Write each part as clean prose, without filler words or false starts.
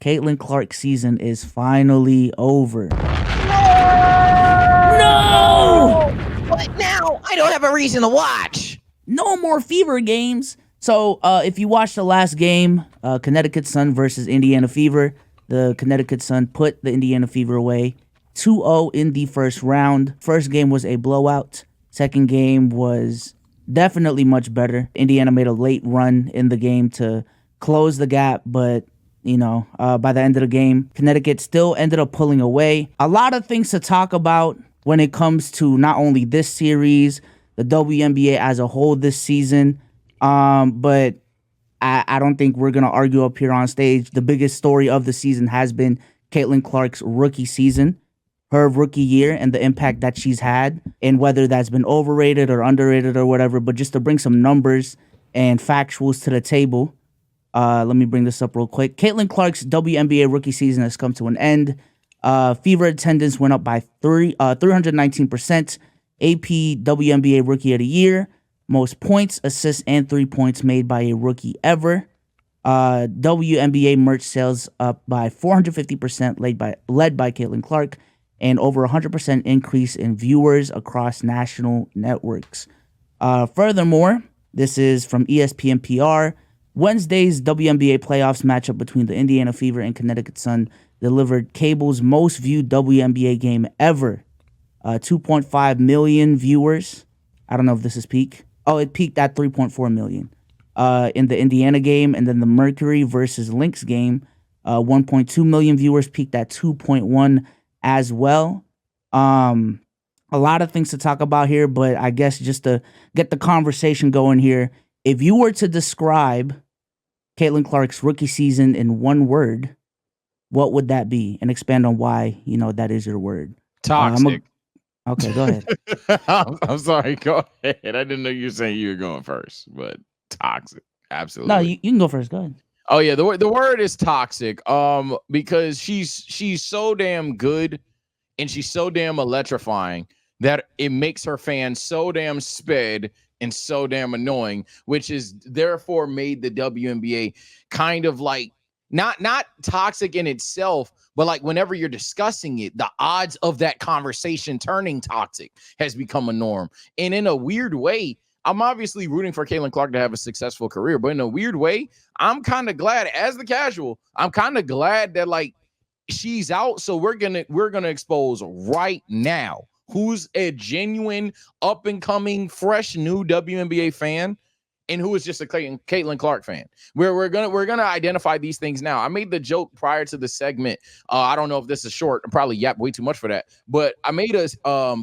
Caitlin Clark's season is finally over. No! What now? I don't have a reason to watch. No more Fever games. So if you watch the last game, Connecticut Sun versus Indiana Fever, the Connecticut Sun put the Indiana Fever away 2-0 in the first round. First game was a blowout. Second game was definitely much better. Indiana made a late run in the game to close the gap, but by the end of the game, Connecticut still ended up pulling away. A lot of things to talk about when it comes to not only this series, the WNBA as a whole this season, but I don't think we're going to argue up here on stage. The biggest story of the season has been Caitlin Clark's rookie season, her rookie year, and the impact that she's had, and whether that's been overrated or underrated or whatever. But just to bring some numbers and factuals to the table, let me bring this up real quick. Caitlin Clark's WNBA rookie season has come to an end. Fever attendance went up by 319%. AP WNBA Rookie of the Year. Most points, assists, and 3 points made by a rookie ever. WNBA merch sales up by 450%, led by Caitlin Clark, and over 100% increase in viewers across national networks. Furthermore, this is from ESPN PR. Wednesday's WNBA playoffs matchup between the Indiana Fever and Connecticut Sun delivered cable's most viewed WNBA game ever. 2.5 million viewers. I don't know if this is peak. Oh, it peaked at 3.4 million. In the Indiana game, and then the Mercury versus Lynx game, 1.2 million viewers, peaked at 2.1 as well. A lot of things to talk about here, but I guess just to get the conversation going here, if you were to describe Caitlin Clark's rookie season in one word, what would that be? And expand on why, that is your word. Toxic. Okay, go ahead. I'm sorry. Go ahead. I didn't know you were saying you were going first, but toxic. Absolutely. No, you can go first. Go ahead. Oh yeah, the word is toxic. Because she's so damn good and she's so damn electrifying that it makes her fans so damn sped and so damn annoying, which is therefore made the WNBA kind of like not toxic in itself, but like whenever you're discussing it, the odds of that conversation turning toxic has become a norm. And in a weird way, I'm obviously rooting for Caitlin Clark to have a successful career, but in a weird way, I'm kind of glad, as the casual, I'm kind of glad that like she's out. So we're gonna expose right now who's a genuine up and coming fresh new WNBA fan and who is just a Caitlin Clark fan. We're gonna identify these things now. I made the joke prior to the segment. I don't know if this is short. I'm probably yap way too much for that. But I made a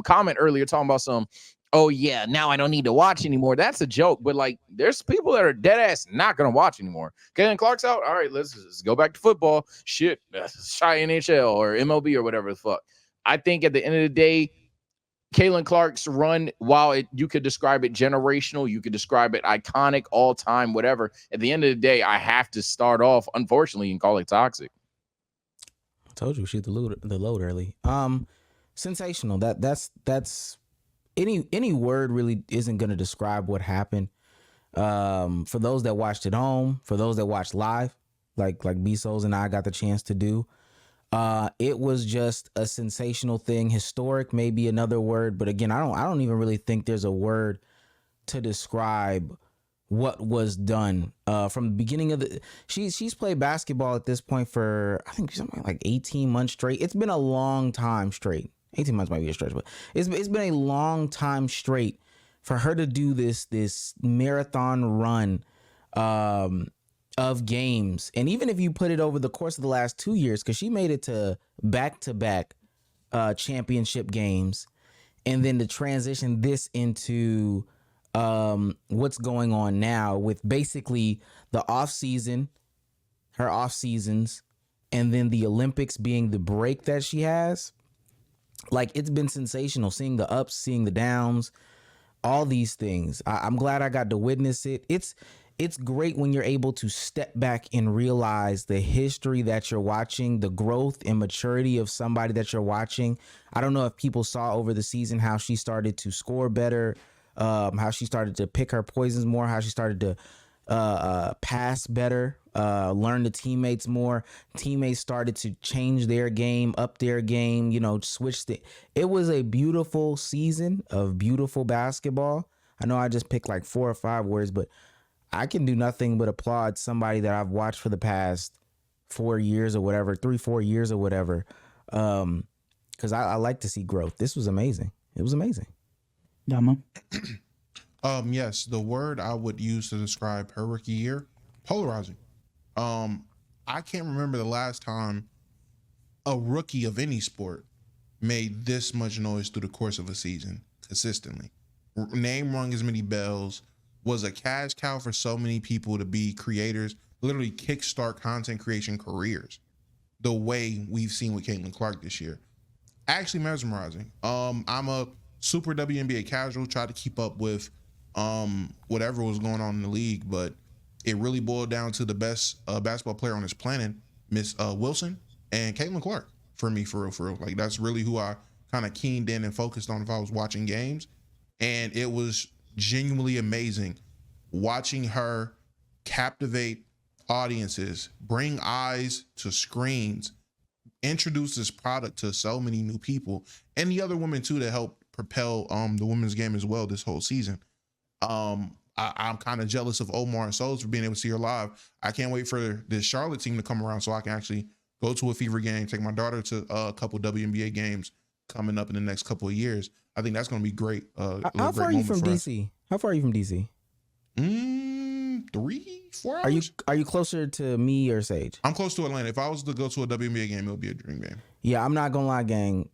comment earlier talking about oh yeah, now I don't need to watch anymore. That's a joke. But like, there's people that are dead ass not gonna watch anymore. Caitlin Clark's out. All right, let's go back to football. Shit, shy NHL or MLB or whatever the fuck. I think at the end of the day, Caitlin Clark's run, while you could describe it generational, you could describe it iconic, all time, whatever. At the end of the day, I have to start off, unfortunately, and call it toxic. I told you, shoot the load early. Sensational. That's any word really isn't going to describe what happened. For those that watched at home, for those that watched live, like B-Souls and I got the chance to do. It was just a sensational thing. Historic may be another word, but again, I don't even really think there's a word to describe what was done from the beginning of the. She's played basketball at this point for I think something like 18 months straight. It's been a long time straight. 18 months might be a stretch, but it's been a long time straight for her to do this marathon run. Of games, and even if you put it over the course of the last 2 years, because she made it to back-to-back championship games, and then to transition this into what's going on now with basically the off season, her off seasons, and then the Olympics being the break that she has. Like, it's been sensational seeing the ups, seeing the downs, all these things. I'm glad I got to witness it. It's great when you're able to step back and realize the history that you're watching, the growth and maturity of somebody that you're watching. I don't know if people saw over the season how she started to score better, how she started to pick her poisons more, how she started to pass better, learn the teammates more. Teammates started to change their game, up their game, switch it was a beautiful season of beautiful basketball. I know I just picked like 4 or 5 words, but I can do nothing but applaud somebody that I've watched for the past 4 years or whatever, 3-4 years or whatever. Because I like to see growth. This was amazing. It was amazing. Dama. Yes, the word I would use to describe her rookie year, polarizing. I can't remember the last time a rookie of any sport made this much noise through the course of a season consistently. Name rung as many bells, was a cash cow for so many people to be creators, literally kickstart content creation careers. The way we've seen with Caitlin Clark this year, actually mesmerizing. I'm a super WNBA casual, try to keep up with whatever was going on in the league, but it really boiled down to the best basketball player on this planet, Miss Wilson and Caitlin Clark, for me, for real. Like, that's really who I kind of keened in and focused on if I was watching games. And it was genuinely amazing watching her captivate audiences, bring eyes to screens, introduce this product to so many new people, and the other women too that helped propel the women's game as well this whole season. I'm kind of jealous of Omar and Souls for being able to see her live. I can't wait for this Charlotte team to come around so I can actually go to a Fever game, take my daughter to a couple WNBA games coming up in the next couple of years. I think that's going to be great. How far are you from DC? How far are you from DC? 3-4 hours. Are you closer to me or Sage? I'm close to Atlanta. If I was to go to a WNBA game, it would be a dream game. Yeah, I'm not gonna lie, gang.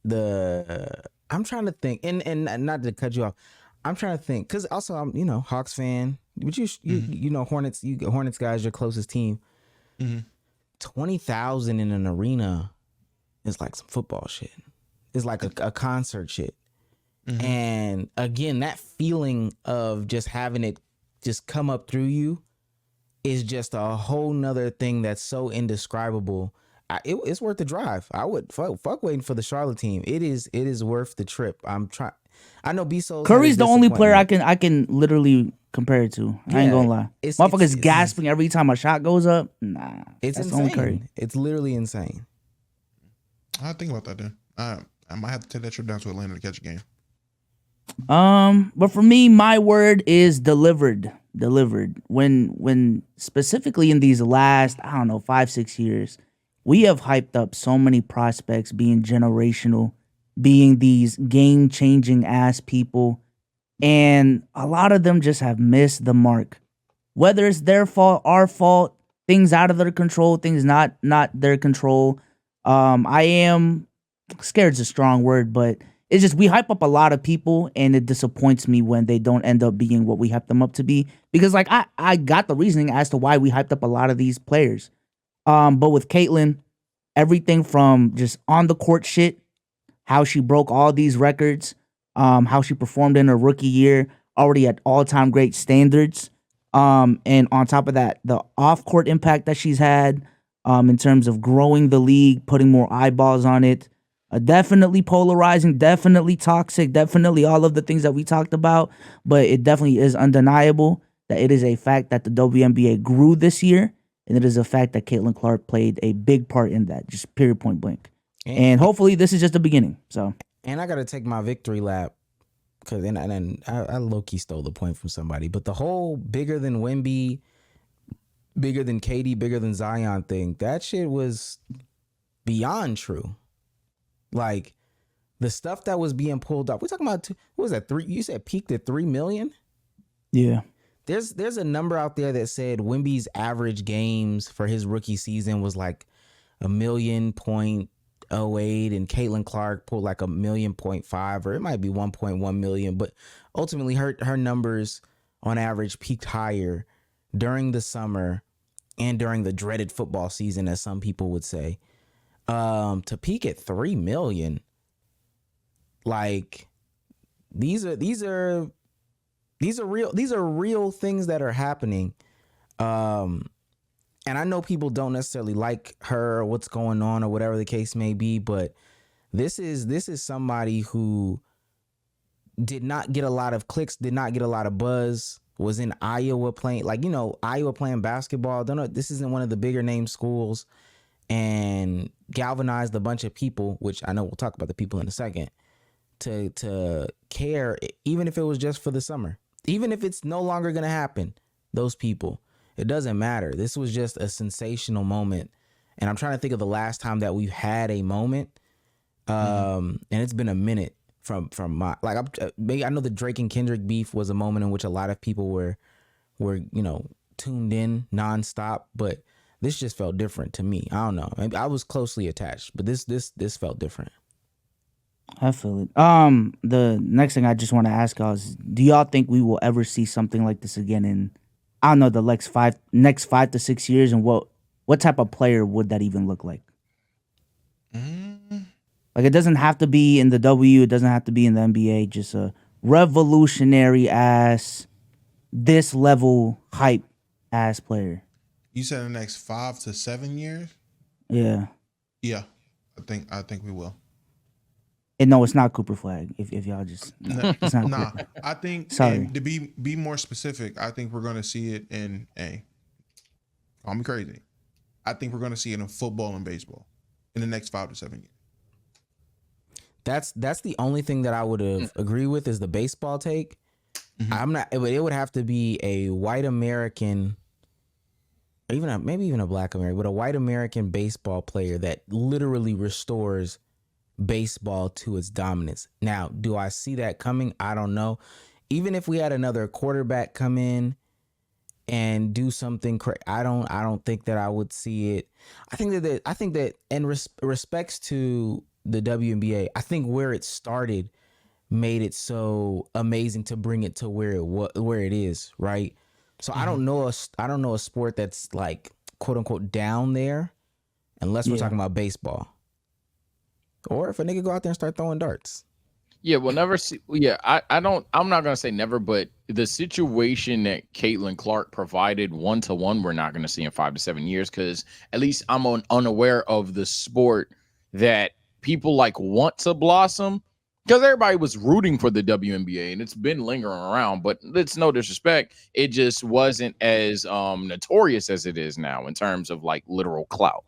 I'm trying to think, and not to cut you off. I'm trying to think because also I'm Hawks fan, but you know Hornets. Hornets guys, your closest team. 20,000 in an arena is like some football shit. It's like a concert shit. And again, that feeling of just having it just come up through you is just a whole nother thing that's so indescribable. It's worth the drive. I would fuck waiting for the Charlotte team. It is worth the trip. I'm trying. I know B-Soul. Curry's the only player I can literally compare it to. I ain't gonna lie. Motherfuckers gasping every time a shot goes up. Nah, it's that's insane. only Curry. It's literally insane. I'll think about that then. I might have to take that trip down to Atlanta to catch a game. But for me, my word is delivered. When specifically in these last, 5-6 years, we have hyped up so many prospects being generational, being these game-changing ass people, and a lot of them just have missed the mark. Whether it's their fault, our fault, things out of their control, things not their control. I am scared is a strong word, but it's just we hype up a lot of people, and it disappoints me when they don't end up being what we hype them up to be. Because like I got the reasoning as to why we hyped up a lot of these players. But with Caitlin, everything from just on the court shit, how she broke all these records, how she performed in her rookie year, already at all-time great standards. And on top of that, the off-court impact that she's had, in terms of growing the league, putting more eyeballs on it. Definitely polarizing, definitely toxic, definitely all of the things that we talked about, but it definitely is undeniable that it is a fact that the WNBA grew this year, and it is a fact that Caitlin Clark played a big part in that, just period, point blank. And hopefully this is just the beginning. So, and I got to take my victory lap because I low-key stole the point from somebody, but the whole bigger than Wemby, bigger than Katie, bigger than Zion thing, that shit was beyond true. Like the stuff that was being pulled up, we're talking about what was that? You said peaked at 3 million? Yeah. There's a number out there that said Wemby's average games for his rookie season was like 1.08 million, and Caitlin Clark pulled like 1.5 million, or it might be 1.1 million. But ultimately, her numbers on average peaked higher during the summer and during the dreaded football season, as some people would say. To peak at 3 million, like these are real things that are happening. And I know people don't necessarily like her or what's going on or whatever the case may be, but this is somebody who did not get a lot of clicks, did not get a lot of buzz was in Iowa playing, like, you know, Iowa playing basketball. Don't know, this isn't one of the bigger name schools, and galvanized a bunch of people, which I know we'll talk about the people in a second, to care, even if it was just for the summer, even if it's no longer going to happen. Those people, it doesn't matter. This was just a sensational moment. And I'm trying to think of the last time that we've had a moment. And it's been a minute from my, like, I know the Drake and Kendrick beef was a moment in which a lot of people were, you know, tuned in nonstop, but this just felt different to me. I don't know. Maybe I was closely attached, but this felt different. I feel it. The next thing I just want to ask y'all is, do y'all think we will ever see something like this again in, I don't know, the next 5 to 6 years, and what type of player would that even look like? Like, it doesn't have to be in the W, it doesn't have to be in the NBA, just a revolutionary ass, this level hype ass player. You said in the next 5 to 7 years? Yeah. Yeah, I think we will. And no, it's not Cooper Flag. If y'all just it's not Nah, Cooper. I think, Sorry. and to be more specific, I think we're going to see it in call me crazy. I think we're going to see it in football and baseball in the next 5 to 7 years. That's the only thing that I would have agree with is the baseball take. I'm not. It would have to be a white American, or maybe even a black American, but a white American baseball player that literally restores baseball to its dominance. Now, do I see that coming? I don't know. Even if we had another quarterback come in and do something I don't think that I would see it. I think that in respects to the WNBA, I think where it started made it so amazing to bring it to where it is, right? So I don't know a sport that's like quote unquote down there, unless we're talking about baseball. Or if a nigga go out there and start throwing darts. Yeah, we'll never see. Yeah, I'm not gonna say never, but the situation that Caitlin Clark provided 1-to-1, we're not gonna see in 5 to 7 years, because at least I'm unaware of the sport that people like want to blossom, because everybody was rooting for the WNBA and it's been lingering around, but it's no disrespect, it just wasn't as notorious as it is now in terms of like literal clout.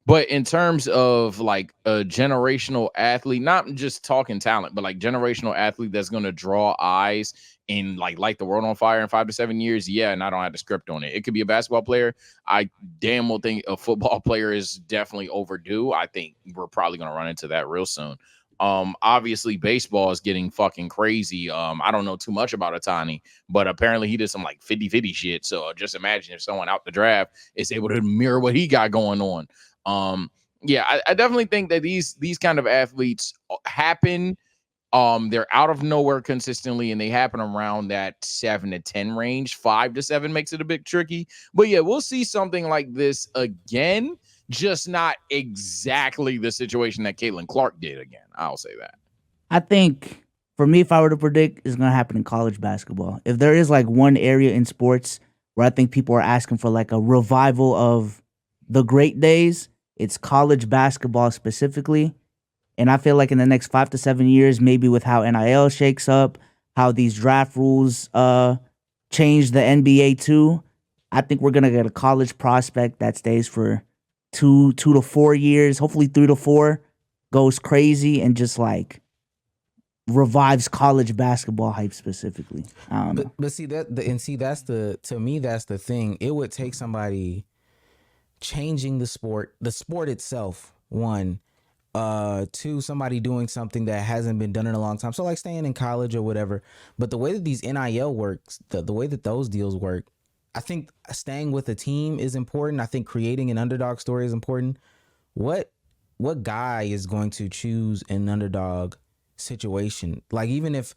But in terms of like a generational athlete, not just talking talent, but like generational athlete that's going to draw eyes and like light the world on fire in 5 to 7 years. Yeah. And I don't have the script on it. It could be a basketball player. I damn well think a football player is definitely overdue. I think we're probably going to run into that real soon. Obviously baseball is getting fucking crazy. I don't know too much about Ohtani, but apparently he did some like 50-50 shit. So just imagine if someone out the draft is able to mirror what he got going on. Yeah, I definitely think that these kind of athletes happen. They're out of nowhere consistently, and they happen around that 7 to 10 range. 5 to 7 makes it a bit tricky. But yeah, we'll see something like this again, just not exactly the situation that Caitlin Clark did again. I'll say that. I think for me, if I were to predict, it's gonna happen in college basketball. If there is like one area in sports where I think people are asking for like a revival of the great days, it's college basketball specifically. And I feel like in the next 5 to 7 years, maybe with how NIL shakes up, how these draft rules change the NBA too, I think we're gonna get a college prospect that stays for 2 to 4 years, hopefully 3 to 4, goes crazy and just like revives college basketball hype specifically. I don't know. But see that's to me that's the thing. It would take somebody changing the sport itself, one, two, somebody doing something that hasn't been done in a long time. So like staying in college or whatever. But the way that these NIL works, the way that those deals work, I think staying with a team is important. I think creating an underdog story is important. What guy is going to choose an underdog situation? Like even if,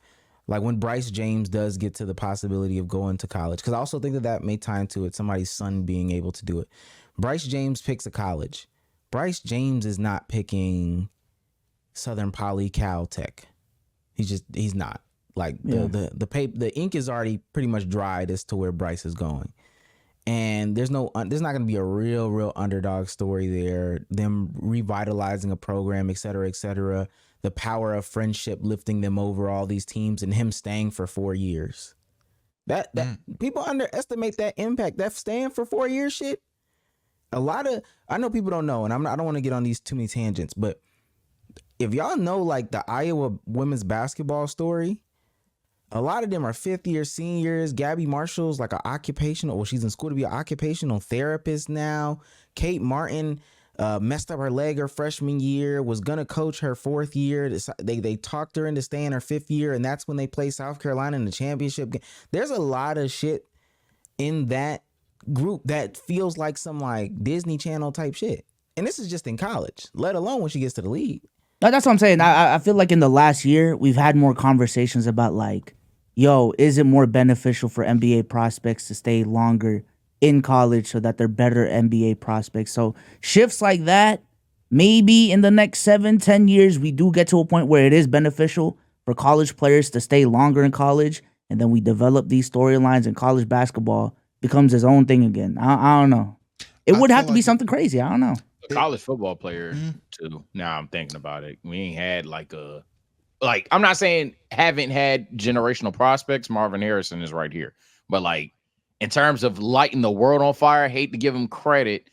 like when Bryce James does get to the possibility of going to college, because I also think that may tie into it, somebody's son being able to do it. Bryce James picks a college. Bryce James is not picking Southern Poly Caltech. He's not. Like the ink is already pretty much dried as to where Bryce is going. And there's not going to be a real underdog story there. Them revitalizing a program, et cetera, et cetera. The power of friendship lifting them over all these teams and him staying for 4 years. That people underestimate that impact. That staying for 4 years shit. I know people don't know, and I don't want to get on these too many tangents, but if y'all know like the Iowa women's basketball story, a lot of them are 5th year seniors. Gabby Marshall's like an occupational, well, she's in school to be an occupational therapist now. Kate Martin messed up her leg her freshman year, was gonna coach her 4th year. They talked her into staying her 5th year, and that's when they play South Carolina in the championship game. There's a lot of shit in that group that feels like some like Disney Channel type shit. And this is just in college, let alone when she gets to the league. No, that's what I'm saying. I feel like in the last year, we've had more conversations about like, yo, is it more beneficial for NBA prospects to stay longer in college so that they're better NBA prospects? So shifts like that, maybe in the next 7-10 years, we do get to a point where it is beneficial for college players to stay longer in college, and then we develop these storylines, and college basketball becomes its own thing again. I don't know. It would have to be something crazy. I don't know. A college football player too. Now I'm thinking about it. We ain't had like I'm not saying haven't had generational prospects. Marvin Harrison is right here. But like in terms of lighting the world on fire, I hate to give him credit.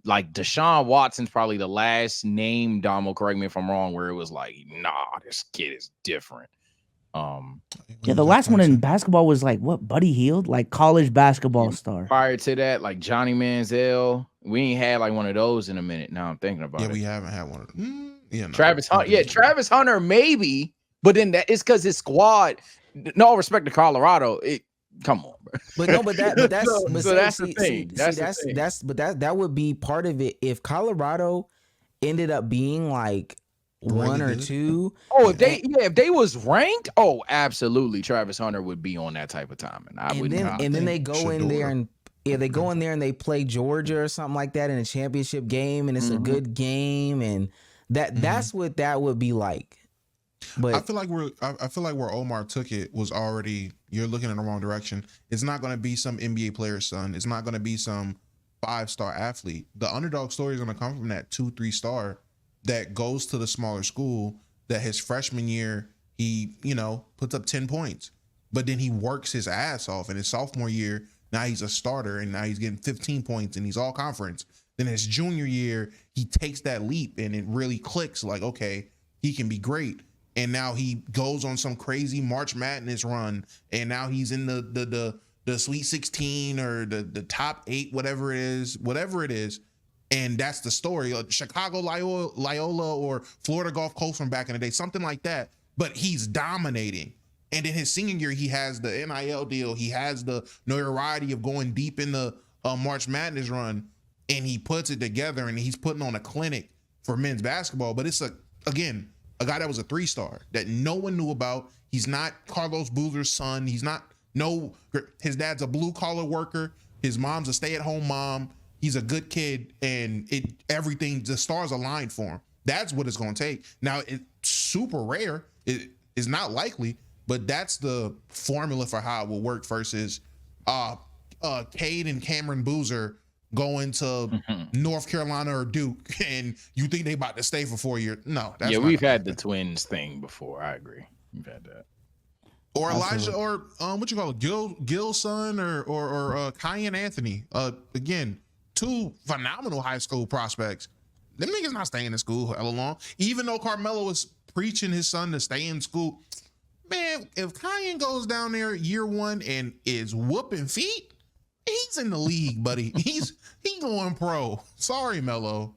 Like Deshaun Watson's probably the last name, Damo, correct me if I'm wrong, where it was like, nah, this kid is different. Yeah, the last one in basketball was like what, Buddy Hield, like college basketball star. Prior to that, like Johnny Manziel, we ain't had like one of those in a minute. Now I'm thinking about it. Yeah, we haven't had one of them. Yeah, no. Travis Hunter, Travis Hunter maybe, but then that it's because his squad. No respect to Colorado, come on, bro. But that's the thing. That would be part of it if Colorado ended up being like one or two. Oh, if they was ranked, oh, absolutely, Travis Hunter would be on that type of time, and then they go in there and they go in there and they play Georgia or something like that in a championship game, and it's a good game, and that's what that would be like. But I feel like where Omar took it was already, you're looking in the wrong direction. It's not going to be some NBA player's son. It's not going to be some 5-star athlete. The underdog story is going to come from that 2-3 star that goes to the smaller school, that his freshman year he puts up 10 points, but then he works his ass off, and his sophomore year now he's a starter, and now he's getting 15 points, and he's all conference. Then his junior year he takes that leap, and it really clicks, like, okay, he can be great. And now he goes on some crazy March Madness run, and now he's in the Sweet 16 or the top 8, whatever it is. And that's the story. Chicago Loyola or Florida Gulf Coast from back in the day, something like that. But he's dominating. And in his senior year, he has the NIL deal. He has the notoriety of going deep in the March Madness run, and he puts it together, and he's putting on a clinic for men's basketball. But it's a guy that was a 3-star that no one knew about. He's not Carlos Boozer's son. His dad's a blue collar worker. His mom's a stay-at-home mom. He's a good kid, and the stars aligned for him. That's what it's going to take. Now, it's super rare. It is not likely, but that's the formula for how it will work versus Cade and Cameron Boozer going to North Carolina or Duke, and you think they about to stay for 4 years. No, that's we've had the twins thing before. I agree. We've had that. Or Elijah, or what you call it, Gil's son, or Kyan Anthony. Again, 2 phenomenal high school prospects. Them niggas not staying in school hella long. Even though Carmelo is preaching his son to stay in school, man, if Kyan goes down there year 1 and is whooping feet, he's in the league, buddy. He's going pro. Sorry, Melo.